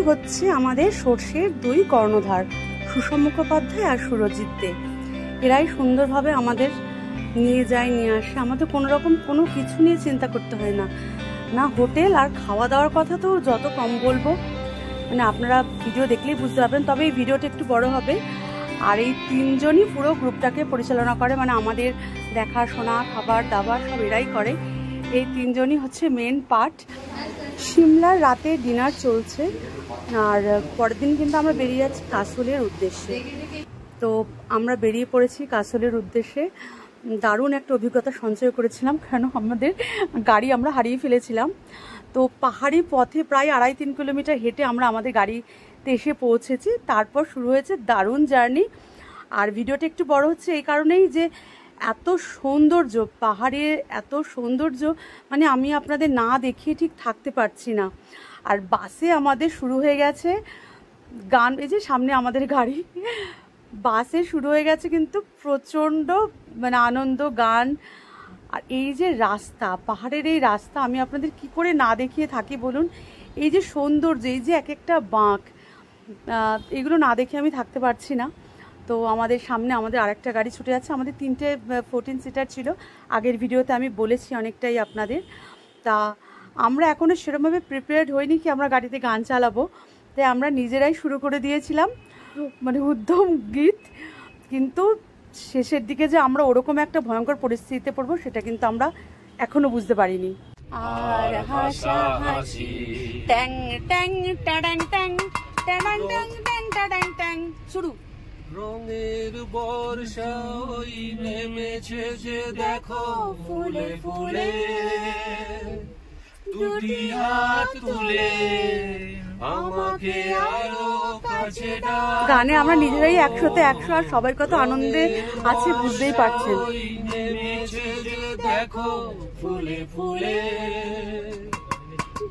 হচ্ছে আমাদের সর্ষের দুই কর্ণধার, সুষম মুখোপাধ্যায় আর সুরজিৎ দে। এরাই সুন্দরভাবে আমাদের নিয়ে যায়, নিয়ে আসে। আমাদের কোনো রকম কোনো কিছু নিয়ে চিন্তা করতে হয় না, না হোটেল আর খাওয়া দাওয়ার কথা তো যত কম বলবো, মানে আপনারা ভিডিও দেখলেই বুঝতে পারবেন। তবে এই ভিডিওটা একটু বড় হবে। আর এই তিনজনই পুরো গ্রুপটাকে পরিচালনা করে, মানে আমাদের দেখাশোনা, খাবার দাবার সব এরাই করে। এই তিনজনই হচ্ছে মেন পার্ট। সিমলার রাতে ডিনার চলছে, আর পরের দিন কিন্তু আমরা বেরিয়ে যাচ্ছি কাসলের উদ্দেশ্যে। তো আমরা বেরিয়ে পড়েছি কাসলের উদ্দেশ্যে। দারুণ একটা অভিজ্ঞতা সঞ্চয় করেছিলাম, কেন আমাদের গাড়ি আমরা হারিয়ে ফেলেছিলাম। তো পাহাড়ি পথে প্রায় 2.5-3 কিলোমিটার হেঁটে আমরা আমাদের গাড়িতে এসে পৌঁছেছি। তারপর শুরু হয়েছে দারুণ জার্নি। আর ভিডিওটা একটু বড় হচ্ছে এই কারণেই যে এত সৌন্দর্য, পাহাড়ের এত সৌন্দর্য, মানে আমি আপনাদের না দেখিয়ে ঠিক থাকতে পারছি না। আর বাসে আমাদের শুরু হয়ে গেছে গান, এই যে সামনে আমাদের গাড়ি, বাসে শুরু হয়ে গেছে কিন্তু প্রচণ্ড মানে আনন্দ, গান। আর এই যে রাস্তা, পাহাড়ের এই রাস্তা, আমি আপনাদের কি করে না দেখিয়ে থাকি বলুন। এই যে সৌন্দর্য, এই যে এক একটা বাঁক, এগুলো না দেখে আমি থাকতে পারছি না। তো আমাদের সামনে আমাদের আরেকটা গাড়ি ছুটে যাচ্ছে। আমাদের 3টে 14 সিটার ছিল, আগের ভিডিওতে আমি বলেছি অনেকটাই আপনাদের। তা আমরা এখনও সেরকমভাবে প্রিপেয়ার্ড হইনি কি আমরা গাড়িতে গান চালাবো, তাই আমরা নিজেরাই শুরু করে দিয়েছিলাম মানে উদ্যম গীত। কিন্তু শেষের দিকে যে আমরা ওরকম একটা ভয়ঙ্কর পরিস্থিতিতে পড়বো সেটা কিন্তু আমরা এখনো বুঝতে পারিনি। আর হাসাহাসি ট্যাং ট্যাং টাডাং ট্যাং টাডাং ট্যাং ট্যাং টাডাং ট্যাং শুরু। রঙের বর্ষা ওই নেমেছে যে দেখো ফুলে ফুলে, দুটি হাত তুলে আমাকে আরো কাছে ডাক। গানে আমরা নিজেরাই 100-তে 100, আর সবাই কত আনন্দে আছে বুঝতেই পারছেন। নেমেছে যে দেখো ফুলে ফুলে,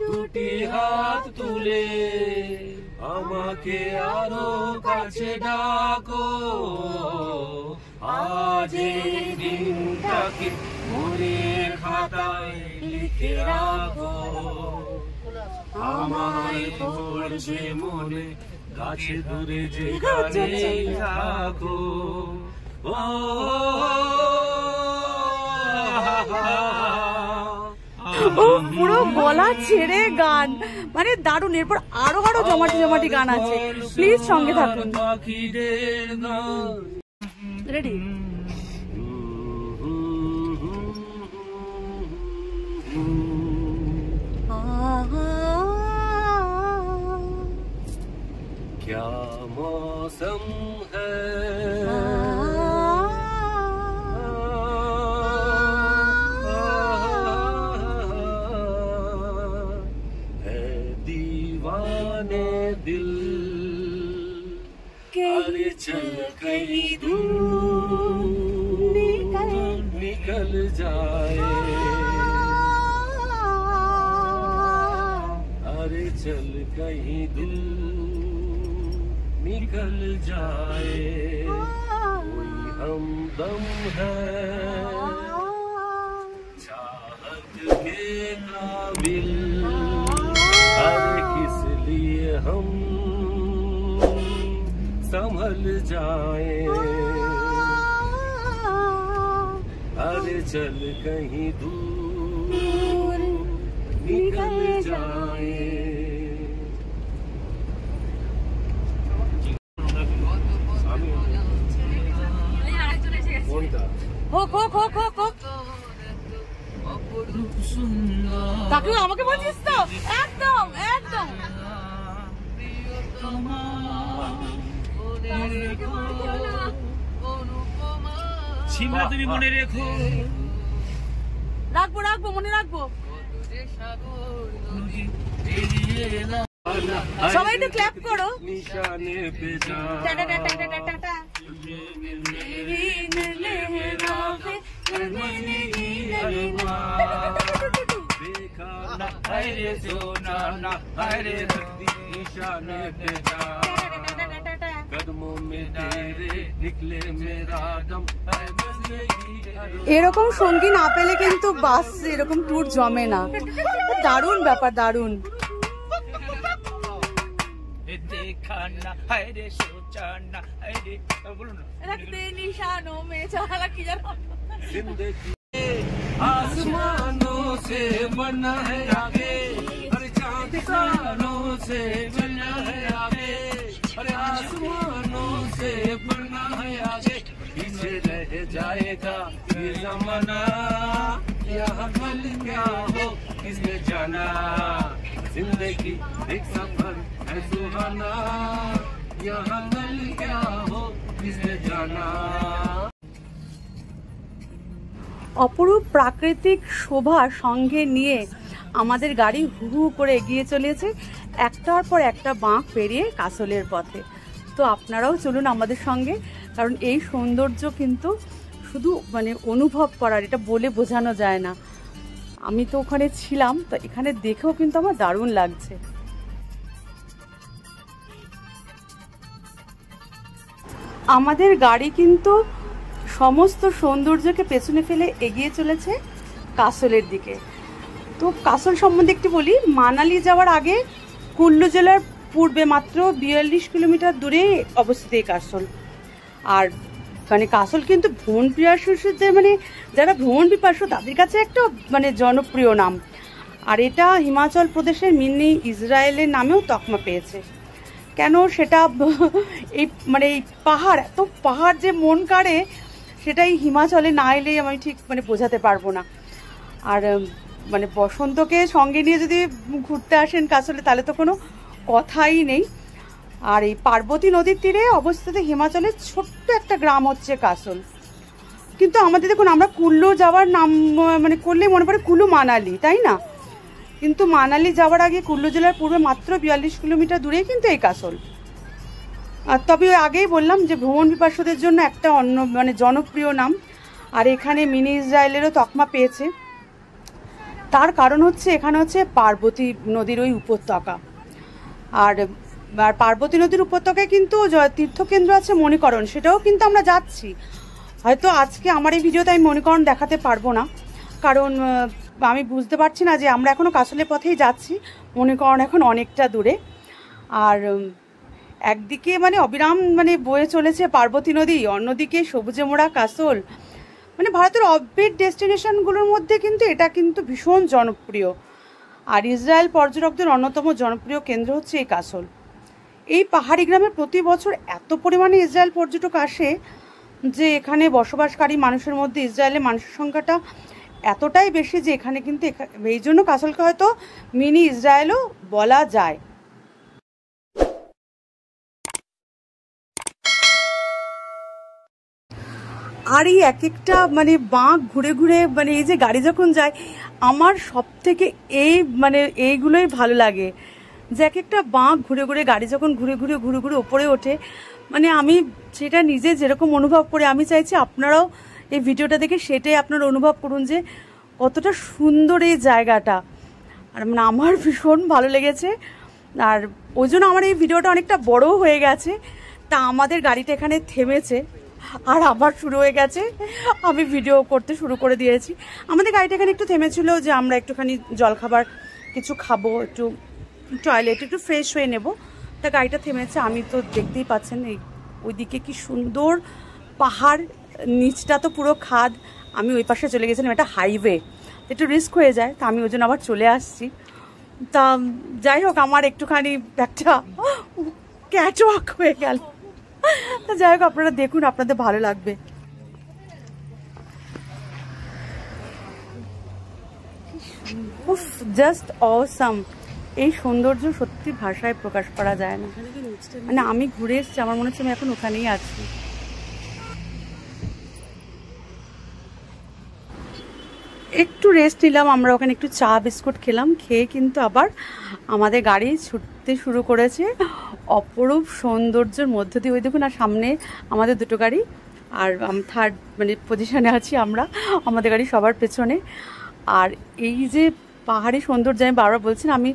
দুটি হাত তুলে আমাকে আরো কাছে ডাকো। আজ এই দিনটাকে মনের খাতায় লিখে রাখো, আমায় পড়ছে মনে গাছে ধরে যে গানে রাখো। ও পুরো গলা ছেড়ে গান, মানে দারুণ। এরপর আরো আরো জমাটি জমাটি গান আছে, প্লিজ সঙ্গে থাকুন। রেডি? क्या मौसम है, दीवाने दिल अरे चल कहीं दूर निकल जाए, अरे चल कहीं दूर निकल जाए। कोई हमदम है चाहत के काबिल, अरे किस लिए हम संभल जाए, अरे चल कहीं दूर निकल जाए। কাকু আমাকে বলছিস তো? একদম একদম। সিমলা তুমি মনে রেখো, রাখবো রাখবো মনে রাখবো। সবাই একটু ক্ল্যাপ করো। নিশানে পে যা টাটা টাটা টাটা টাটা। देखा ना अरे सोना ना अरे निशाने पे जा, कदमों में तेरे निकले मेरा दम। এরকম সঙ্গী না পেলে কিন্তু বাস এরকম ট্যুর জমে না। দারুণ ব্যাপার, দারুণ। देखा ना हाय रे सोचा ना हाय रे बोलो ना रखते निशानों में चाला की जानो जिंदगी आसमानों से बना है आगे अरे चांद तारों से बना है आगे अरे आसमानों से बना है आगे पीछे रह जाएगा ये ज़माना यहाँ कल क्या हो किसने जाना जिंदगी एक सफर है सुहाना यहाँ कल क्या हो किसने जाना। অপরূপ প্রাকৃতিক শোভা সঙ্গে নিয়ে আমাদের গাড়ি হু হু করে এগিয়ে চলেছে একটার পর একটা বাঁক পেরিয়ে কাসলের পথে। তো আপনারাও চলুন আমাদের সঙ্গে, কারণ এই সৌন্দর্য কিন্তু শুধু মানে অনুভব করার, এটা বলে বোঝানো যায় না। আমি তো ওখানে ছিলাম, তো এখানে দেখেও কিন্তু আমার দারুণ লাগছে। আমাদের গাড়ি কিন্তু সমস্ত সৌন্দর্যকে পেছনে ফেলে এগিয়ে চলেছে কাসলের দিকে। তো কাসল সম্বন্ধে একটু বলি, মানালি যাওয়ার আগে কুল্লু জেলার পূর্বে মাত্র 42 কিলোমিটার দূরে অবস্থিত এই কাসল। আর মানে কাসল কিন্তু ভ্রমণ পিপাসুদের মানে যারা ভ্রমণ পিপাসু তাদের কাছে একটা মানে জনপ্রিয় নাম। আর এটা হিমাচল প্রদেশের মিনি ইসরায়েলের নামেও তকমা পেয়েছে। কেন সেটা এই মানে এই পাহাড়, এত পাহাড় যে মন কাড়ে, সেটাই হিমাচলে না এলে আমি ঠিক মানে বোঝাতে পারবো না। আর মানে বসন্তকে সঙ্গে নিয়ে যদি ঘুরতে আসেন কাসলে তাহলে তো কোনো কথাই নেই। আর এই পার্বতী নদীর তীরে অবস্থিত হিমাচলের ছোট্ট একটা গ্রাম হচ্ছে কাসল। কিন্তু আমাদের দেখুন, আমরা কুল্লু যাওয়ার নাম মানে করলে মনে পড়ে কুল্লু মানালি, তাই না? কিন্তু মানালি যাওয়ার আগে কুল্লু জেলার পূর্বে মাত্র 42 কিলোমিটার দূরেই কিন্তু এই কাসল। আর তবে আগেই বললাম যে ভ্রমণ পিপাসুদের জন্য একটা অন্য মানে জনপ্রিয় নাম। আর এখানে মিনি ইসরায়েলেরও তকমা পেয়েছে। তার কারণ হচ্ছে এখানে হচ্ছে পার্বতী নদীর ওই উপত্যকা। আর পার্বতী নদীর উপত্যকায় কিন্তু তীর্থকেন্দ্র আছে মণিকরণ, সেটাও কিন্তু আমরা যাচ্ছি। হয়তো আজকে আমার এই ভিডিওতে আমি মণিকরণ দেখাতে পারবো না, কারণ আমি বুঝতে পারছি না যে আমরা এখনও কাসলের পথেই যাচ্ছি, মণিকরণ এখন অনেকটা দূরে। আর একদিকে মানে অবিরাম মানে বয়ে চলেছে পার্বতী নদী, অন্যদিকে সবুজে মোড়া কাসল। মানে ভারতের অফবিট ডেস্টিনেশনগুলোর মধ্যে কিন্তু এটা কিন্তু ভীষণ জনপ্রিয়। আর ইসরায়েল পর্যটকদের অন্যতম জনপ্রিয় কেন্দ্র হচ্ছে এই কাসল। এই পাহাড়ি গ্রামে প্রতি বছর এত পরিমাণে ইসরায়েল পর্যটক আসে যে এখানে বসবাসকারী মানুষের মধ্যে ইসরায়েলের মানুষের সংখ্যাটা এতটাই বেশি যে এখানে কিন্তু এই জন্য কাসলকে হয়তো মিনি ইসরায়েলও বলা যায়। আর এই এক একটা মানে বাঁক ঘুরে ঘুরে মানে এই যে গাড়ি যখন যায়, আমার সব থেকে এই মানে এইগুলোই ভালো লাগে যে এক একটা বাঁক ঘুরে ঘুরে গাড়ি যখন ঘুরে ঘুরে ওপরে ওঠে, মানে আমি সেটা নিজে যেরকম অনুভব করে আমি চাইছি আপনারাও এই ভিডিওটা দেখে সেটাই আপনারা অনুভব করুন যে কতটা সুন্দর এই জায়গাটা। আর মানে আমার ভীষণ ভালো লেগেছে। আর ওই জন্য আমার এই ভিডিওটা অনেকটা বড়ও হয়ে গেছে। তা আমাদের গাড়িটা এখানে থেমেছে আর আবার শুরু হয়ে গেছে, আমি ভিডিও করতে শুরু করে দিয়েছি। আমাদের গাড়িটা এখানে একটু থেমেছিল যে আমরা একটুখানি জলখাবার কিছু খাবো, একটু টয়লেট একটু ফ্রেশ হয়ে নেব। তা গাড়িটা থেমেছে। আমি তো দেখতেই পাচ্ছেন এই ওইদিকে কি সুন্দর পাহাড়, নিচটা তো পুরো খাদ। আমি ওই পাশে চলে গেছিলাম, এটা হাইওয়ে, একটু রিস্ক হয়ে যায়, তা আমি ওই জন্য আবার চলে আসছি। তা যাই হোক, আমার একটুখানি একটা ক্যাচওয়াক হয়ে গেল। তা যাই হোক, আপনারা দেখুন, আপনাদের ভালো লাগবে। উফ, জাস্ট অসাম। এই সৌন্দর্য সত্যি ভাষায় প্রকাশ করা যায় না। মানে আমি ঘুরে এসেছি, আমার মনে হচ্ছে আমি এখন ওখানেই আছি। একটু রেস্ট নিলাম আমরা ওখানে, একটু চা বিস্কুট খেলাম, খেয়ে কিন্তু আবার আমাদের গাড়ি ছুটতে শুরু করেছে অপরূপ সৌন্দর্যের মধ্য দিয়ে। ওই দেখুন, আর সামনে আমাদের দুটো গাড়ি, আর থার্ড মানে পজিশনে আছি আমরা, আমাদের গাড়ি সবার পেছনে। আর এই যে পাহাড়ি সৌন্দর্য আমি বারবার বলছি না, আমি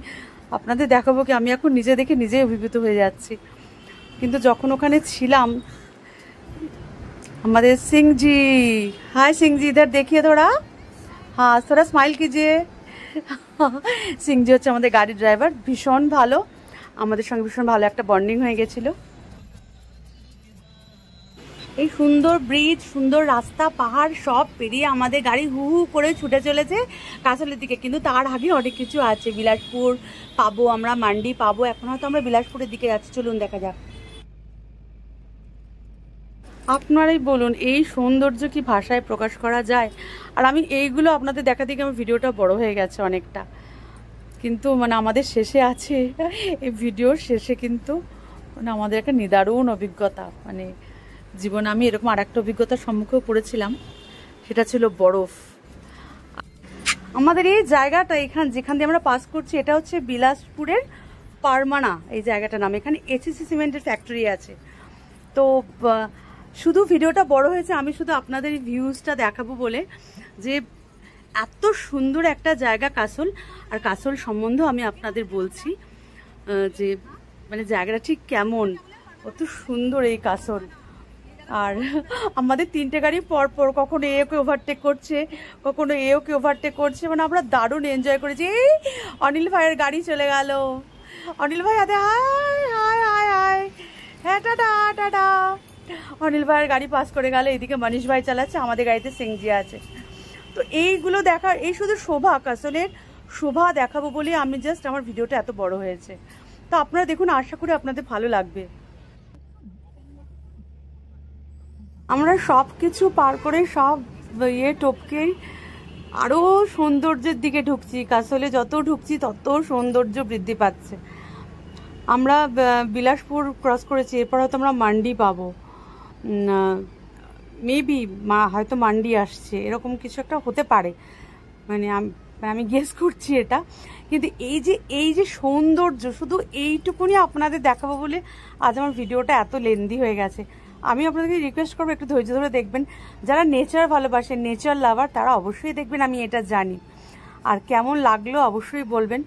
আপনাদের দেখাবো কি, আমি এখন নিজে দেখে নিজেই অভিভূত হয়ে যাচ্ছি। কিন্তু যখন ওখানে ছিলাম, আমাদের সিংজি, হাই সিংজি, ইধার দেখিয়ে থোড়া, হ্যাঁ থোড়া স্মাইল কিজিয়ে। সিংজি হচ্ছে আমাদের গাড়ির ড্রাইভার, ভীষণ ভালো। আমাদের সঙ্গে ভীষণ ভালো একটা বন্ডিং হয়ে গেছিলো। এই সুন্দর ব্রিজ, সুন্দর রাস্তা, পাহাড় সব পেরিয়ে আমাদের গাড়ি হু হু করে ছুটে চলেছে কাসলের দিকে। কিন্তু তার আগে অনেক কিছু আছে, বিলাসপুর পাবো আমরা, মান্ডি পাবো। এখন হয়তো আমরা বিলাসপুরের দিকে যাচ্ছি, চলুন দেখা যাক। আপনারাই বলুন এই সৌন্দর্য কি ভাষায় প্রকাশ করা যায়? আর আমি এইগুলো আপনাদের দেখা দেখে আমার ভিডিওটা বড় হয়ে গেছে অনেকটা, কিন্তু মানে আমাদের শেষে আছে, এই ভিডিওর শেষে কিন্তু মানে আমাদের একটা নিদারুণ অভিজ্ঞতা, মানে জীবনে আমি এরকম আর একটা অভিজ্ঞতার সম্মুখেও পড়েছিলাম, সেটা ছিল বরফ। আমাদের এই জায়গাটা যেখান দিয়ে আমরা পাস করছি এটা হচ্ছে বিলাসপুরের পারমানা, এই জায়গাটার নাম। এখানে এসিসি সিমেন্টের ফ্যাক্টরি আছে। তো শুধু ভিডিওটা বড় হয়েছে, আমি শুধু আপনাদের এই ভিউজটা দেখাবো বলে, যে এত সুন্দর একটা জায়গা কাসল। আর কাসল সম্বন্ধে আমি আপনাদের বলছি যে মানে জায়গাটা ঠিক কেমন, কত সুন্দর এই কাসল। আর আমাদের 3টে গাড়ি পরপর, কখনো এওকে ওভারটেক করছে, কখনো এওকে ওভারটেক করছে, মানে আমরা দারুণ এনজয় করেছি। এই অনিল ভাইয়ের গাড়ি চলে গেল, অনিল ভাই আদে হাই হাই হাই হাই, হ্যাঁ টাটা টাটা। অনিল ভাইয়ের গাড়ি পাস করে গেল, এদিকে মনীষ ভাই চালাচ্ছে, আমাদের গাড়িতে সিংজি আছে। তো এইগুলো দেখার, এই শুধু শোভা, কাসলের শোভা দেখাবো বলে আমি জাস্ট, আমার ভিডিওটা এত বড় হয়েছে। তো আপনারা দেখুন, আশা করি আপনাদের ভালো লাগবে। আমরা সব কিছু পার করে, সব টপকেই আরও সৌন্দর্যের দিকে ঢুকছি। কাসলে যত ঢুকছি তত সৌন্দর্য বৃদ্ধি পাচ্ছে। আমরা বিলাসপুর ক্রস করেছি, এরপর হয়তো আমরা মান্ডি পাবো, মেবি হয়তো মান্ডি আসছে, এরকম কিছু একটা হতে পারে, মানে আমি গেস করছি এটা। কিন্তু এই যে সৌন্দর্য, শুধু এইটুকুনি আপনাদের দেখাবো বলে আজ আমার ভিডিওটা এত লেন্দি হয়ে গেছে। আমি আপনাদেরকে রিকোয়েস্ট করবো একটু ধৈর্য ধরে দেখবেন। যারা নেচার ভালোবাসেন, নেচার লাভার, তারা অবশ্যই দেখবেন, আমি এটা জানি। আর কেমন লাগলো অবশ্যই বলবেন।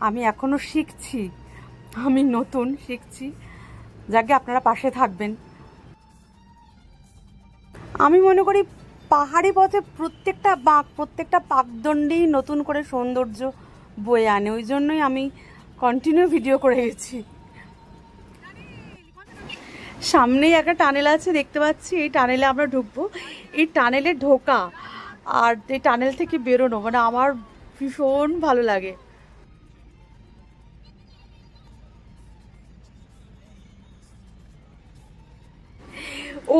আমি এখনও শিখছি, আমি নতুন শিখছি, যাকে আপনারা পাশে থাকবেন। আমি মনে করি পাহাড়ি পথে প্রত্যেকটা বাঁক, প্রত্যেকটা পাকদণ্ডেই নতুন করে সৌন্দর্য বয়ে আনে। ওই জন্যই আমি কন্টিনিউ ভিডিও করে গেছি। সামনেই একটা টানেল আছে দেখতে পাচ্ছি, এই টানেলে আমরা ঢুকবো। এই টানেলে ঢোকা আর এই টানেল থেকে বেরোনো মানে আমার ভীষণ ভালো লাগে।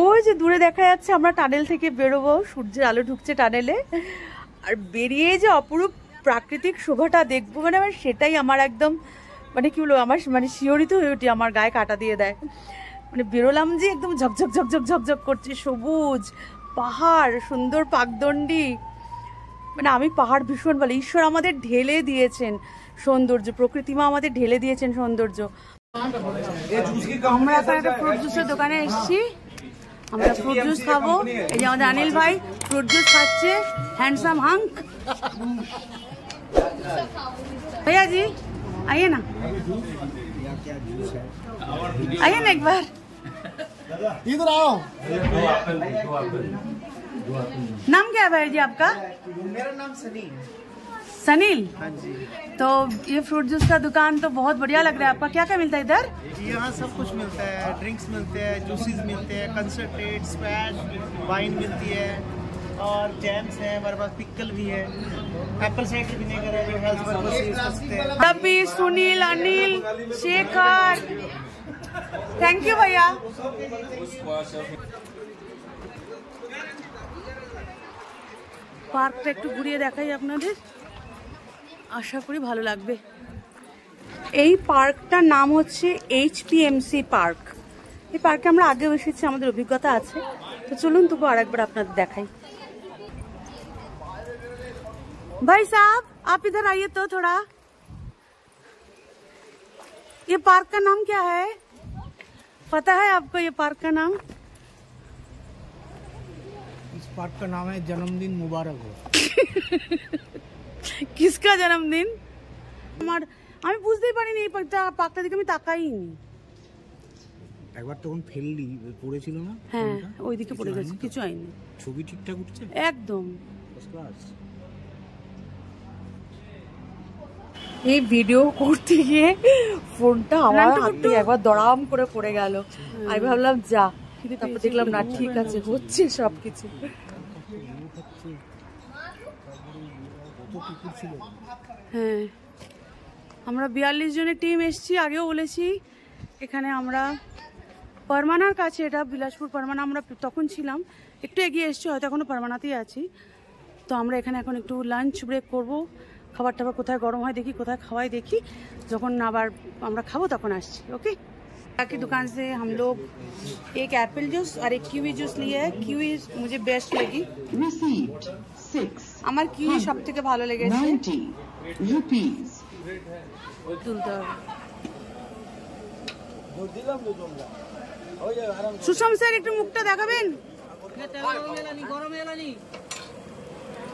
ওই যে দূরে দেখা যাচ্ছে আমরা টানেল থেকে বেরোবো, সূর্যের আলো ঢুকছে টানেলে, আর বেরিয়ে যে অপরূপ প্রাকৃতিক শোভাটা দেখবো, মানে আমার সেটাই আমার একদম মানে কি বলবো, আমার মানে শিহরিত হয়ে উঠি, আমার গায়ে কাটা দিয়ে দেয়। মানে বেরোলাম যে একদম ঝকঝক ঝকঝক ঝকঝক করছে, সবুজ পাহাড়, সুন্দর পাকদণ্ডী। মানে আমি পাহাড় ভীষণ ভালো, ঈশ্বর আমাদের ঢেলে দিয়েছেন সৌন্দর্য, প্রকৃতিমা আমাদের ঢেলে দিয়েছেন সৌন্দর্য। আমরা এখন একটা ফ্রুট জুসের দোকানে এসেছি, আমরা ফ্রুট জুস খাবো। এই যে আমাদের অনিল ভাই ফ্রুট জুস খাচ্ছে, হ্যান্ডসাম হাঙ্ক। भैया जी आइए ना, आइए ना एक बार, इधर आओ। नाम क्या है भाई जी आपका? मेरा नाम सनील। सनील? हाँ जी। तो ये फ्रूट जूस का दुकान तो बहुत बढ़िया लग रहा है आपका। क्या क्या मिलता है इधर? यहाँ सब कुछ मिलता है, ड्रिंक्स मिलते हैं, जूसेस मिलते हैं, कंसंट्रेट, स्क्वैश, वाइन मिलती है और जैम्स है, हमारे पास पिकल भी है, एप्पल साइडर विनेगर है जो हेल्थ पर्पस से यूज करते हैं। रवि, सुनील, अनिल, शेखर, थैंक यू भैया। পার্কটা একটু ঘুরিয়ে দেখাই আপনাদের, আশা করি ভালো লাগবে। এই পার্কটার নাম হচ্ছে HPMC পার্ক। এই পার্কে আমরা আগেও এসেছি, আমাদের অভিজ্ঞতা আছে। তো চলুন তবু আরেকবার আপনাদের দেখাই। भाई साहब आप इधर आइए तो थोड़ा। ये पार्क का नाम क्या है, पता है आपको ये पार्क का नाम? इस पार्क का नाम है जन्मदिन मुबारक हो। किसका जन्मदिन? আমি বুঝতেই পারিনি এই পার্কটা দিকে আমি তাকাইনি। একবার তখন ফেললি পড়েছিল না? হ্যাঁ ওইদিকে পড়ে গেছে, কিছু হয়নি। ছবি ঠিকঠাক উঠছে একদম একদম। এই ভিডিও করতে গিয়ে ফোনটা আমার হাত থেকে একবার দড়াম করে পড়ে গেল। আমি ভাবলাম যা, তারপর দেখলাম না ঠিক আছে, হচ্ছে সবকিছু। হ্যাঁ, আমরা 42 জনের টিম এসছি, আগেও বলেছি। এখানে আমরা পারমানার কাছে, এটা বিলাসপুর পারমানা, আমরা তখন ছিলাম, একটু এগিয়ে এসছি, হয়তো এখনো পারমানাতেই আছি। তো আমরা এখানে এখন একটু লাঞ্চ ব্রেক করব, খাবার টাবার কোথায় গরম হয় দেখি, কোথায় খাওয়াই দেখি, যখন আবার আমরা খাবো তখন আসছি। ओके, की दुकान से हम लोग एक एप्पल जूस और एक कीवी जूस लिए है। कीवी मुझे बेस्ट लगी, আমার কিউই সব থেকে ভালো লেগেছে। সুষম স্যার একটু মুখটা দেখাবেন?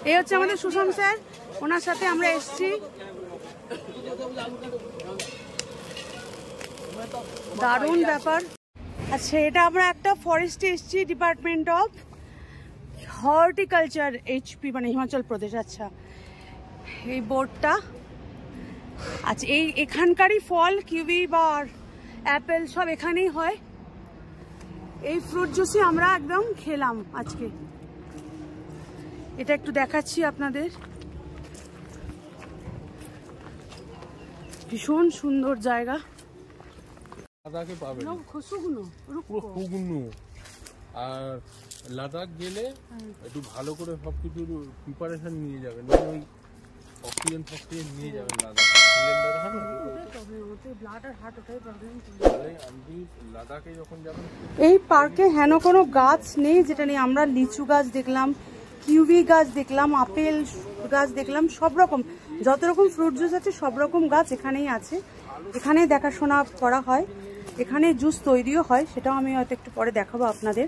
এই হচ্ছে আমাদের সুষম স্যার, ওনার সাথে আমরা এসছি। দারুণ ব্যাপার। আচ্ছা, এটা আমরা একটা ফরেস্টে এসছি, ডিপার্টমেন্ট অফ হর্টিকালচার, এইচপি মানে হিমাচল প্রদেশ। আচ্ছা, এই বোর্ডটা, আচ্ছা এই এখানকারই ফল, কিউই বা অ্যাপেল সব এখানেই হয়। এই ফ্রুট জুসই আমরা একদম খেলাম আজকে। এটা একটু দেখাচ্ছি আপনাদের, ভীষণ সুন্দর জায়গা। লাদাখে পাবেন আর লাদাখ গেলে একটু ভালো করে সবকিছুর প্রিপারেশন নিয়ে যাবেন, ওই অক্সিজেন ফক্সিজেন নিয়ে যাবেন। লাদাখ সিলিন্ডার হয় না, লাদাখে যখন যাবেন। এই পার্কে হেন কোনো গাছ নেই যেটা নেই। আমরা লিচু গাছ দেখলাম, কিউই গাছ দেখলাম, আপেল গাছ দেখলাম, সব রকম যত রকম ফ্রুট জুস আছে সব রকম গাছ এখানেই আছে। এখানেই দেখাশোনা করা হয়, এখানে জুস তৈরিও হয়, সেটাও আমি হয়তো একটু পরে দেখাবো আপনাদের।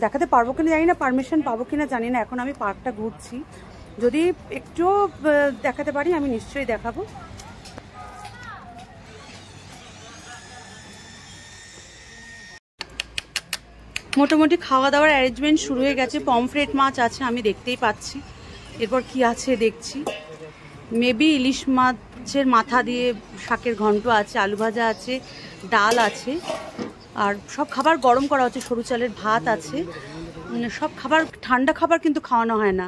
দেখাতে পারবো কিনা জানি না, পারমিশন পাবো কিনা জানি না। এখন আমি পার্কটা ঘুরছি, যদি একটু দেখাতে পারি আমি নিশ্চয়ই দেখাবো। মোটামুটি খাওয়া দাওয়ার অ্যারেঞ্জমেন্ট শুরু হয়ে গেছে। পমফ্রেট মাছ আছে, আমি দেখতেই পাচ্ছি। এরপর কি আছে দেখছি, মেবি ইলিশ মাছের মাথা দিয়ে শাকের ঘন্ট আছে, আলু ভাজা আছে, ডাল আছে, আর সব খাবার গরম করা হচ্ছে। সরু চালের ভাত আছে, সব খাবার ঠান্ডা খাবার কিন্তু খাওয়ানো হয় না।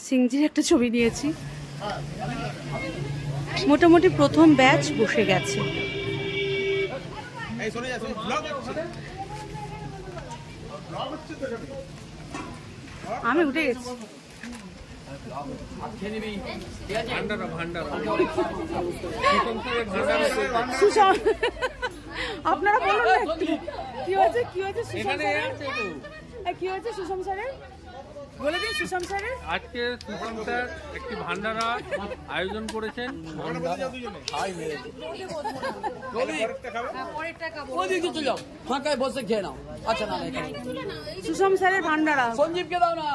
সিংজির একটা ছবি নিয়েছি। মোটামুটি প্রথম ব্যাচ বসে গেছে। আমি উঠে গেছি। আপনারা বলুন না একটু কি হয়েছে, কি হয়েছে কি হয়েছে সুষম স্যারের, বলে দিন সুষম স্যারের। আজকে সুষম স্যার একটি ভান্ডারা আয়োজন করেছেন। সুষম স্যারের ভান্ডারা, সঞ্জীবকে দাও না।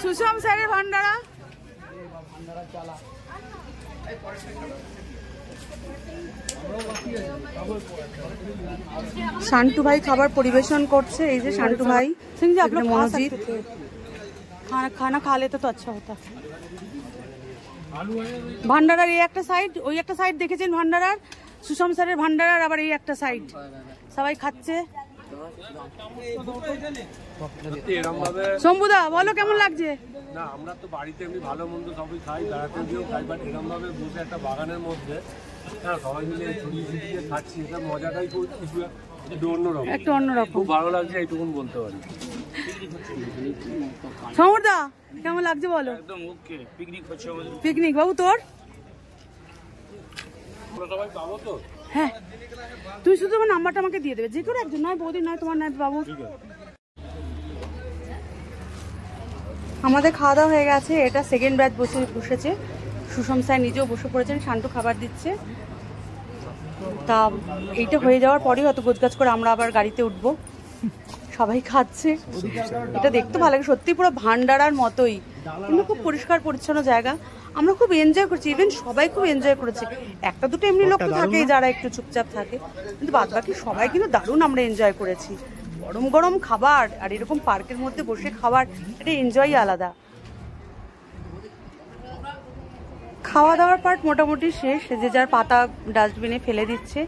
সুষম স্যারের ভান্ডারা। শান্টু ভাই খাবার পরিবেশন করছে, এই যে শান্টু ভাই। সিংজি আপনার মনোজিৎ খানা খা লেতে তো আচ্ছা হতা। ভান্ডারার এই একটা সাইড, ওই একটা সাইড দেখেছেন ভান্ডারার, সুষম স্যারের ভান্ডারার আবার এই একটা সাইড, সবাই খাচ্ছে। শম্ভুদা বলো কেমন লাগছে? না, আমরা তো বাড়িতে এমনি ভালো মন্দ সবই খাই, বেড়াতে গিয়েও খাই, বাট এরকম ভাবে বসে একটা বাগানের মধ্যে সবাই মিলে ছড়িয়ে ছিটিয়ে খাচ্ছি, এটা মজাটাই কিছু একটু অন্যরকম, খুব ভালো লাগছে, এইটুকুন বলতে পারি। সমরদা কেমন লাগছে বলো? একদম ওকে, পিকনিক হচ্ছে। পিকনিক বাবু তোর? সবাই পাবো তো? হ্যাঁ, তুই শুধু তোমার নাম্বারটা আমাকে দিয়ে দেবে, যে কোনো একজন, নয় বৌদি নয় তোমার নয় বাবু। আমাদের খাওয়া দাওয়া হয়ে গেছে, এটা সেকেন্ড ব্যাচ বসেছে। সুষম স্যার নিজেও বসে পড়েছেন, শান্টু খাবার দিচ্ছে। তা এইটা হয়ে যাওয়ার পরেই হয়তো গোছগাছ করে আমরা আবার গাড়িতে উঠবো। সবাই খাচ্ছে, এটা দেখতে ভালো লাগে সত্যি, পুরো ভান্ডারার মতোই, কিন্তু খুব পরিষ্কার পরিচ্ছন্ন জায়গা। আমরা খুব এনজয় করছি, ইভেন সবাই খুব এনজয় করেছে। একটা দুটো এমনি লোক তো থাকেই যারা একটু চুপচাপ থাকে, কিন্তু বাদ বাকি সবাই কিন্তু দারুণ আমরা এনজয় করেছি। গরম গরম খাবার আর এরকম পার্কের মধ্যে বসে খাবার, এটা এনজয়ই আলাদা। খাওয়া দাওয়ার পার্ট মোটামুটি শেষ, যে যার পাতা ডাস্টবিনে ফেলে দিচ্ছে।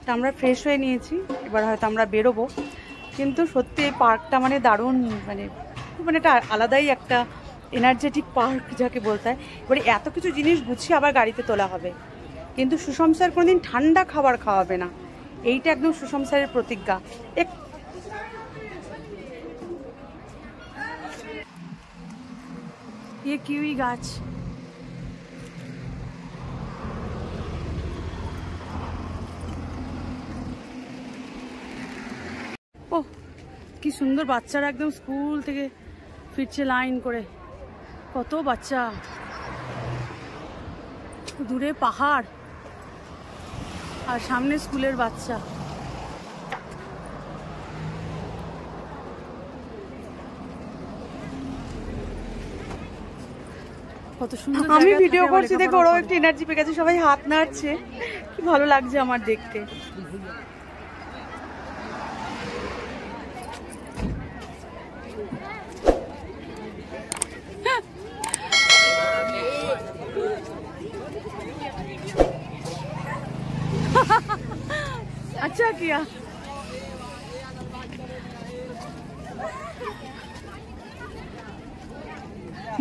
তা আমরা ফ্রেশ হয়ে নিয়েছি, এবার হয়তো আমরা বেরোবো। কিন্তু সত্যি এই পার্কটা মানে দারুণ, মানে এটা আলাদাই একটা এনার্জেটিক পার্ক যাকে বলতে হয়। এবারে এত কিছু জিনিস গুছিয়ে আবার গাড়িতে তোলা হবে, কিন্তু সুষম স্যার কোনোদিন ঠান্ডা খাবার খাওয়াবে না, এইটা একদম সুষম স্যারের প্রতিজ্ঞা। ये কিউই গাছ, ও কি সুন্দর, বাচ্চারা একদম স্কুল থেকে ফিরছে লাইন করে, কত বাচ্চা, দূরে পাহাড় আর সামনে স্কুলের বাচ্চা। কত সুন্দর। আমি ভিডিও করছি দেখো, ওরাও একটু এনার্জি পেয়ে গেছে, সবাই হাত নাড়ছে, কি ভালো লাগছে আমার দেখতে। अच्छा किया।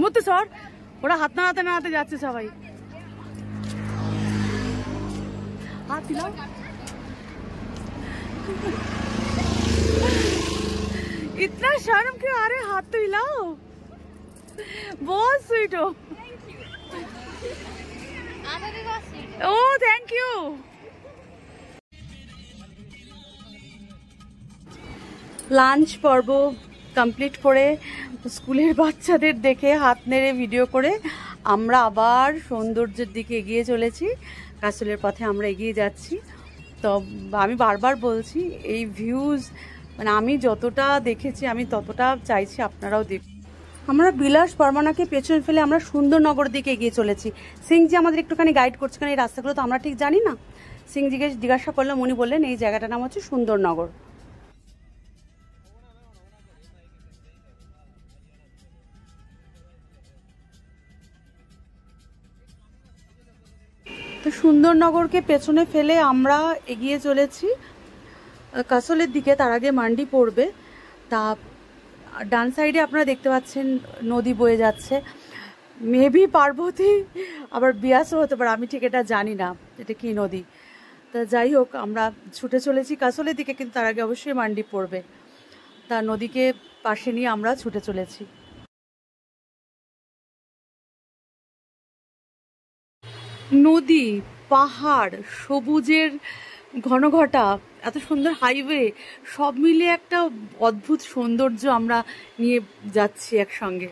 মুত সর, ওরা হাত নাড়াতে নাড়াতে যাচ্ছে সবাই। हाथ हिलाओ। इतना शर्म क्यों आ रहे, हाथ तो हिलाओ। बहुत स्वीट हो। Oh thank you. লাঞ্চ পর্ব কমপ্লিট করে স্কুলের বাচ্চাদের দেখে হাত নেড়ে ভিডিও করে আমরা আবার সৌন্দর্যের দিকে এগিয়ে চলেছি। কাসলের পথে আমরা এগিয়ে যাচ্ছি। তো আমি বারবার বলছি, এই ভিউজ মানে আমি যতটা দেখেছি আমি ততটা চাইছি আপনারাও দেখুন। আমরা বিলাস বর্মনাকে পেছনে ফেলে আমরা সুন্দরনগর দিকে এগিয়ে চলেছি। সিংজি আমাদের একটুখানি গাইড করছে, কারণ এই রাস্তাগুলো তো আমরা ঠিক জানি না। সিংজিকে জিজ্ঞাসা করলাম, উনি বললেন এই জায়গাটার নাম হচ্ছে সুন্দরনগর। তো সুন্দরনগরকে পেছনে ফেলে আমরা এগিয়ে চলেছি কাসলের দিকে। তার আগে মান্ডি পড়বে। তা ডান সাইডে আপনারা দেখতে পাচ্ছেন নদী বয়ে যাচ্ছে, মেবি পার্বতী আবার বিয়াসও হতে পারে, আমি ঠিক এটা জানি না এটা কি নদী। তা যাই হোক, আমরা ছুটে চলেছি কাসলের দিকে, কিন্তু তার আগে অবশ্যই মান্ডি পড়বে। তা নদীকে পাশে নিয়ে আমরা ছুটে চলেছি। নদী, পাহাড়, সবুজের ঘনঘটা, এত সুন্দর হাইওয়ে, সব মিলিয়ে একটা অদ্ভুত সৌন্দর্য আমরা নিয়ে যাচ্ছি একসঙ্গে।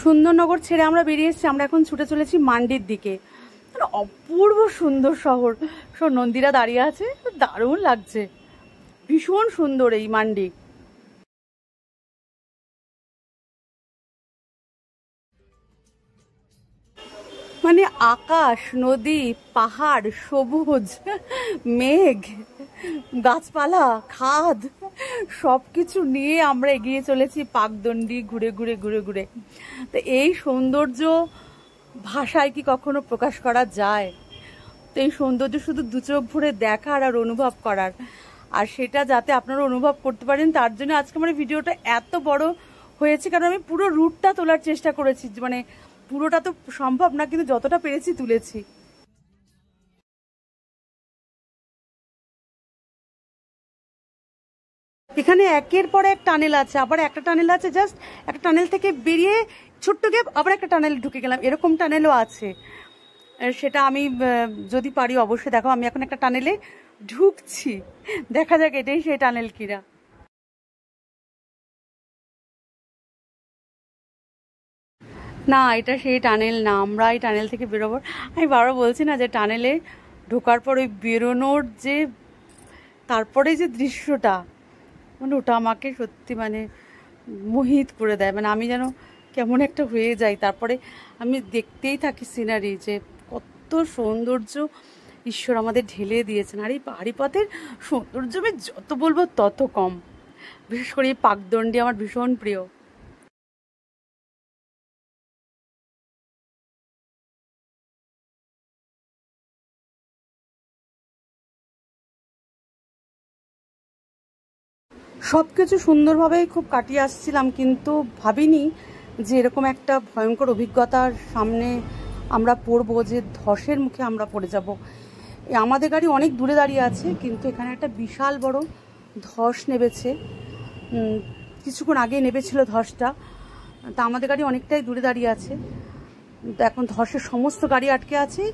সুন্দরনগর ছেড়ে আমরা বেরিয়ে এসেছি, আমরা এখন ছুটে চলেছি মান্ডির দিকে। অপূর্ব সুন্দর শহর, সব নন্দীরা দাঁড়িয়ে আছে, দারুণ লাগছে, ভীষণ সুন্দর এই মান্ডি। মানে আকাশ, নদী, পাহাড়, সবুজ, মেঘ, গাছপালা, খাদ, সবকিছু নিয়ে আমরা এগিয়ে চলেছি পাকদণ্ডি ঘুরে ঘুরে ঘুরে ঘুরে। তো এই সৌন্দর্য ভাষায় কি কখনো প্রকাশ করা যায়? তো এই সৌন্দর্য শুধু দু চোখ ভরে দেখার আর অনুভব করার, আর সেটা যাতে আপনারা অনুভব করতে পারেন তার জন্য আজকে আমার ভিডিওটা এত বড় হয়েছে, কারণ আমি পুরো রুটটা তোলার চেষ্টা করেছি। মানে পুরোটা তো সম্ভব না, কিন্তু যতটা পেরেছি তুলেছি। এখানে একের পর এক টানেল আছে, আবার একটা টানেল আছে জাস্ট একটা টানেল থেকে বেরিয়ে ছোট্ট গ্যাপ, আবার একটা টানেল ঢুকে গেলাম, এরকম টানেলও আছে। সেটা আমি যদি পারি অবশ্যই দেখো। আমি এখন একটা টানেলে ঢুকছি, দেখা যাক এটাই সেই টানেল কিনা। না, এটা সেই টানেল না, আমরা এই টানেল থেকে বেরোবো। আমি বারবার বলছি না যে টানেলে ঢোকার পর ওই বেরোনোর যে তারপরে যে দৃশ্যটা, মানে ওটা আমাকে সত্যি মানে মোহিত করে দেয়। মানে আমি যেন কেমন একটা হয়ে যাই। তারপরে আমি দেখতেই থাকি সিনারি, যে কত সৌন্দর্য ঈশ্বর আমাদের ঢেলে দিয়েছেন। আর এই পাহাড়ি পথের সৌন্দর্য আমি যত বলবো তত কম। বিশেষ করে এই পাকদণ্ডী আমার ভীষণ প্রিয়। সব কিছু সুন্দরভাবে খুব কাটিয়ে আসছিলাম, কিন্তু ভাবিনি যে এরকম একটা ভয়ঙ্কর অভিজ্ঞতার সামনে আমরা পড়বো, যে ধসের মুখে আমরা পড়ে যাব। আমাদের গাড়ি অনেক দূরে দাঁড়িয়ে আছে, কিন্তু এখানে একটা বিশাল বড় ধস নেমেছে। কিছুক্ষণ আগে নেমেছিল ধসটা, তা আমাদের গাড়ি অনেকটাই দূরে দাঁড়িয়ে আছে। এখন ধসের সমস্ত গাড়ি আটকে আছে,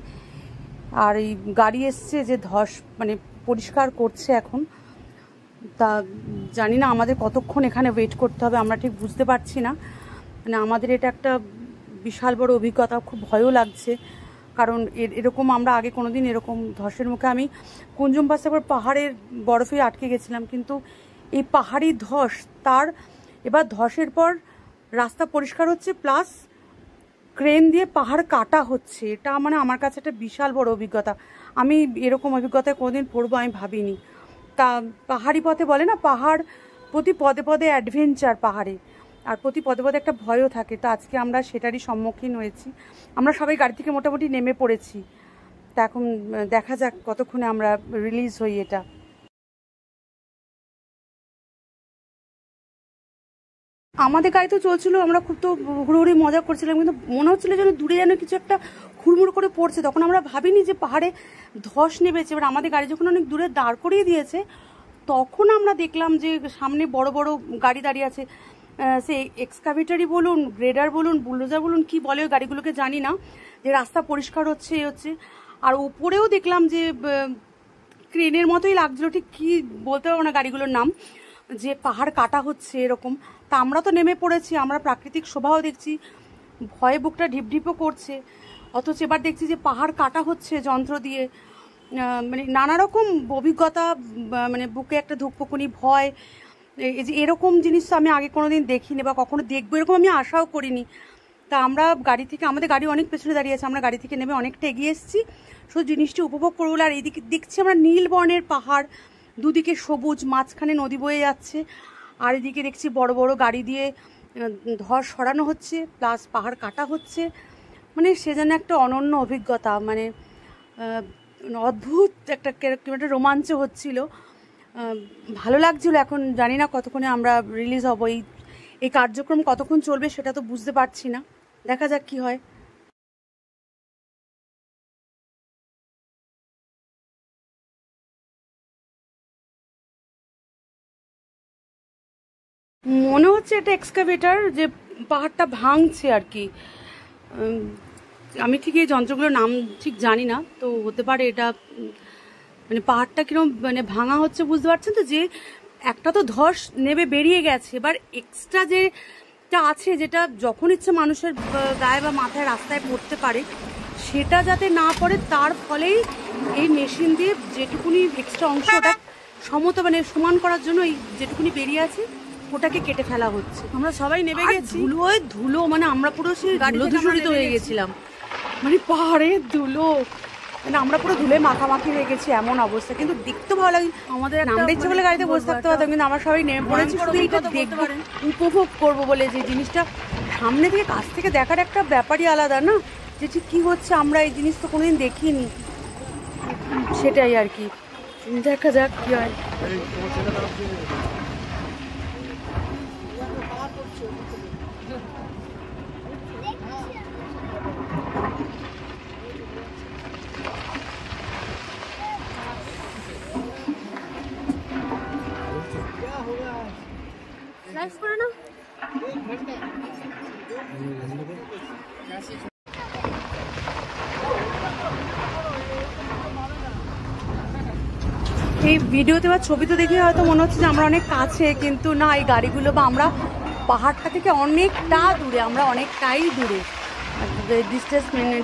আর এই গাড়ি এসছে যে ধস মানে পরিষ্কার করছে এখন। তা জানি না আমাদের কতক্ষণ এখানে ওয়েট করতে হবে, আমরা ঠিক বুঝতে পারছি না। মানে আমাদের এটা একটা বিশাল বড় অভিজ্ঞতা, খুব ভয়ও লাগছে। কারণ এরকম আমরা আগে কোনোদিন এরকম ধসের মুখে, আমি কুঞ্জুম পাশে একবার পাহাড়ের বরফে আটকে গেছিলাম, কিন্তু এই পাহাড়ি ধস, তার এবার ধসের পর রাস্তা পরিষ্কার হচ্ছে, প্লাস ক্রেন দিয়ে পাহাড় কাটা হচ্ছে। এটা মানে আমার কাছে একটা বিশাল বড় অভিজ্ঞতা। আমি এরকম অভিজ্ঞতায় কোনোদিন পড়বো আমি ভাবিনি। তা পাহাড়ি পথে বলে না, পাহাড় প্রতি পদে পদে অ্যাডভেঞ্চার পাহাড়ে, আর প্রতি পদে পদে একটা ভয়ও থাকে। তো আজকে আমরা সেটারই সম্মুখীন হয়েছি। আমরা সবাই গাড়ি থেকে মোটামুটি নেমে পড়েছি। তা এখন দেখা যাক কতক্ষণে আমরা রিলিজ হই। এটা আমাদের গাড়ি তো চলছিল, আমরা খুব তো হুড়োহুড়ি মজা করছিলাম, কিন্তু মনে হচ্ছিল যেন দূরে যেন কিছু একটা হুড়মুড় করে পড়ছে। তখন আমরা ভাবিনি যে পাহাড়ে ধস নেমেছে। এবার আমাদের গাড়ি যখন অনেক দূরে দাঁড় করিয়ে দিয়েছে, তখন আমরা দেখলাম যে সামনে বড় বড় গাড়ি দাঁড়িয়ে আছে। সে এক্সকাভেটারই বলুন, গ্রেডার বলুন, বুলডোজার বলুন, কি বলে ওই গাড়িগুলোকে জানি না, যে রাস্তা পরিষ্কার হচ্ছে হচ্ছে। আর উপরেও দেখলাম যে ক্রেনের মতোই লাগছিল, ঠিক কি বলতে পারবো না গাড়িগুলোর নাম, যে পাহাড় কাটা হচ্ছে এরকম। তা আমরা তো নেমে পড়েছি, আমরা প্রাকৃতিক শোভাও দেখছি, ভয়ে বুকটা ঢিপঢিপও করছে। অথচ এবার দেখছি যে পাহাড় কাটা হচ্ছে যন্ত্র দিয়ে। মানে নানা রকম অভিজ্ঞতা, মানে বুকে একটা ধুকপুকুনি ভয়। এই যে এরকম জিনিস তো আমি আগে কোনোদিন দেখিনি বা কখনো দেখবো এরকম আমি আশাও করিনি। তা আমরা গাড়ি থেকে, আমাদের গাড়ি অনেক পেছনে দাঁড়িয়ে আছে, আমরা গাড়ি থেকে নেমে অনেকটা এগিয়ে এসেছি শুধু জিনিসটি উপভোগ করবো। আর এইদিকে দেখছি আমরা নীল বর্ণের পাহাড়, দুদিকে সবুজ, মাঝখানে নদী বয়ে যাচ্ছে। আর এদিকে দেখছি বড় বড় গাড়ি দিয়ে ধস সরানো হচ্ছে, প্লাস পাহাড় কাটা হচ্ছে। মানে সে যেন একটা অনন্য অভিজ্ঞতা, মানে অদ্ভুত একটা রোমাঞ্চ হচ্ছিল, ভালো লাগছিল। এখন জানি না কতক্ষণে আমরা রিলিজ হব, এই কার্যক্রম কতক্ষণ চলবে সেটা তো বুঝতে পারছি না। দেখা যাক কি হয়। মনে হচ্ছে এটা এক্সকাভেটার, যে পাহাড়টা ভাঙছে আর কি। আমি ঠিক এই যন্ত্রগুলোর নাম ঠিক জানি না, তো হতে পারে এটা মানে পাহাড়টা কিরকম মানে ভাঙা হচ্ছে, বুঝতে পারছেন তো। যে একটা তো ধস নেবে বেরিয়ে গেছে, এবার এক্সট্রা যেটা আছে, যেটা যখন ইচ্ছে মানুষের গায়ে বা মাথায় রাস্তায় পড়তে পারে, সেটা যাতে না পড়ে, তার ফলেই এই মেশিন দিয়ে যেটুকুনি এক্সট্রা অংশটা মানে সমান করার জন্য এই যেটুকুনি বেরিয়ে আছে ওটাকে কেটে ফেলা হচ্ছে। আমরা সবাই নেমে গেছি, ধুলো মানে আমরা পুরো সেই ধুলো দূষিত হয়ে গেছিলাম, মানে পাহাড়ের ধুলো, মানে আমরা পুরো ধুলে মাখামাখি হয়ে গেছি, এমন অবস্থা। কিন্তু দেখতে ভালো লাগে, আমাদের নামটা ইচ্ছে বলে গাড়িতে বসে থাকতে পারতাম, কিন্তু আমরা সবাই নেমে পড়েছি শুধু এইটা দেখবো, উপভোগ করবো বলে। যে জিনিসটা সামনে থেকে কাছ থেকে দেখার একটা ব্যাপারই আলাদা না, যে ঠিক কী হচ্ছে, আমরা এই জিনিস তো কোনোদিন দেখিনি, সেটাই আর কি। দেখা যাক কি হয়। এই ভিডিওতে বা ছবিতে দেখে হয়তো মনে হচ্ছে যে আমরা অনেক কাছে, কিন্তু না, এই গাড়িগুলো বা আমরা পাহাড়টা থেকে অনেকটা দূরে, আমরা অনেকটাই দূরে,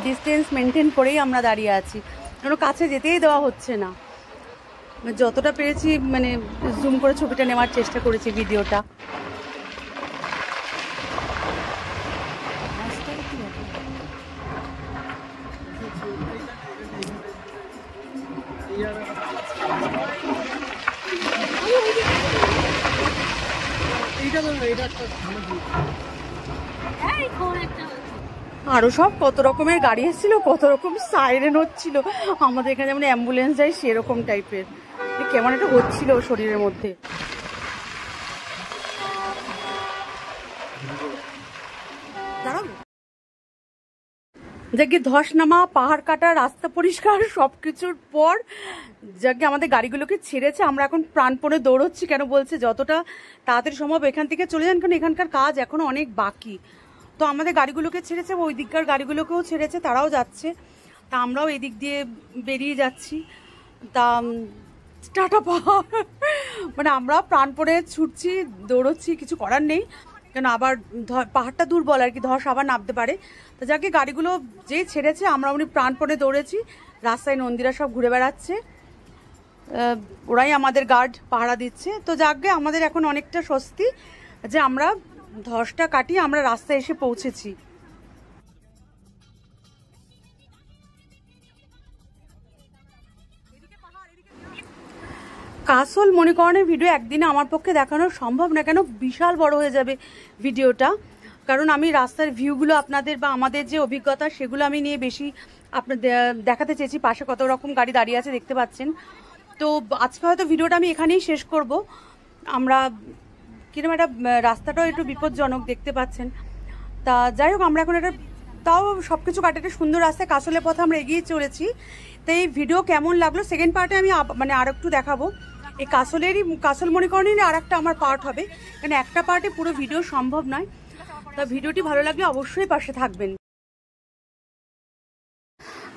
ডিস্টেন্স মেনটেন করেই আমরা দাঁড়িয়ে আছি। কারণ কাছে যেতেই দেওয়া হচ্ছে না। যতটা পেরেছি মানে জুম করে ছবিটা নেওয়ার চেষ্টা করেছি, ভিডিওটা। আরো সব কত রকমের গাড়ি এসেছিল, কত রকম সাইরেন হচ্ছিল। আমাদের এখানে যেমন অ্যাম্বুলেন্স যায় সেরকম টাইপের, কেমন একটা হচ্ছিল শরীরের মধ্যে। যাকে ধস নামা, পাহাড় কাটা, রাস্তা পরিষ্কার সবকিছুর পর যাকে আমাদের গাড়িগুলোকে ছেড়েছে, আমরা এখন প্রাণপণে দৌড়চ্ছি। কেন বলছে যতটা তাড়াতাড়ি সম্ভব এখান থেকে চলে যান, কারণ এখানকার কাজ এখনো অনেক বাকি। তো আমাদের গাড়িগুলোকে ছেড়েছে, ওই দিককার গাড়িগুলোকেও ছেড়েছে, তারাও যাচ্ছে। তা আমরাও এদিক দিয়ে বেরিয়ে যাচ্ছি। তা টাটা পাহাড়, মানে আমরা প্রাণপণে ছুটছি, দৌড়চ্ছি, কিছু করার নেই। কেন আবার পাহাড়টা দুর্বল আর কি, ধস আবার নামতে পারে। তো যাকে গাড়িগুলো যেই ছেড়েছে আমরা উনি প্রাণপণে দৌড়েছি। রাস্তায় নন্দীরা সব ঘুরে বেড়াচ্ছে, ওরাই আমাদের গার্ড পাহারা দিচ্ছে। তো যাকে আমাদের এখন অনেকটা স্বস্তি যে আমরা ধসটা কাটিয়ে আমরা রাস্তায় এসে পৌঁছেছি। কাসল মণিকর্ণের ভিডিও একদিনে আমার পক্ষে দেখানো সম্ভব না, কেন বিশাল বড় হয়ে যাবে ভিডিওটা। কারণ আমি রাস্তার ভিউগুলো আপনাদের বা আমাদের যে অভিজ্ঞতা সেগুলো আমি নিয়ে বেশি আপনাদের দেখাতে চেয়েছি। পাশে কত রকম গাড়ি দাঁড়িয়ে আছে দেখতে পাচ্ছেন। তো আজকে হয়তো ভিডিওটা আমি এখানেই শেষ করব। আমরা কিরকম একটা রাস্তাটাও একটু বিপজ্জনক দেখতে পাচ্ছেন। তা যাই হোক, আমরা এখন একটা তাও সব কিছু কাটে একটা সুন্দর রাস্তায় কাসলের পথে আমরা এগিয়ে চলেছি। তো এই ভিডিও কেমন লাগলো সেকেন্ড পার্টে আমি মানে আর একটু দেখাবো। এই কাসল মণিকর্ণেরই আর একটা আমার পার্ট হবে, কারণ একটা পার্টে পুরো ভিডিও সম্ভব নয়। তা ভিডিওটি ভালো লাগলে অবশ্যই পাশে থাকবেন।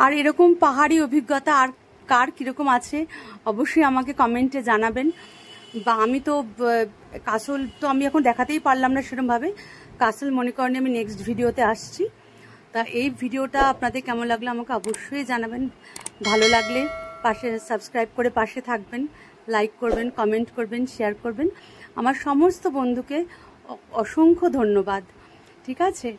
আর এরকম পাহাড়ি অভিজ্ঞতা আর কার কীরকম আছে অবশ্যই আমাকে কমেন্টে জানাবেন। বা আমি তো কাসল তো আমি এখন দেখাতেই পারলাম না সেরকমভাবে। কাসল মণিকর্ণে আমি নেক্সট ভিডিওতে আসছি। তা এই ভিডিওটা আপনাদের কেমন লাগলো আমাকে অবশ্যই জানাবেন। ভালো লাগলে পাশে সাবস্ক্রাইব করে পাশে থাকবেন, লাইক করবেন, কমেন্ট করবেন, শেয়ার করবেন। আমার সমস্ত বন্ধুকে অসংখ্য ধন্যবাদ। ঠিক আছে।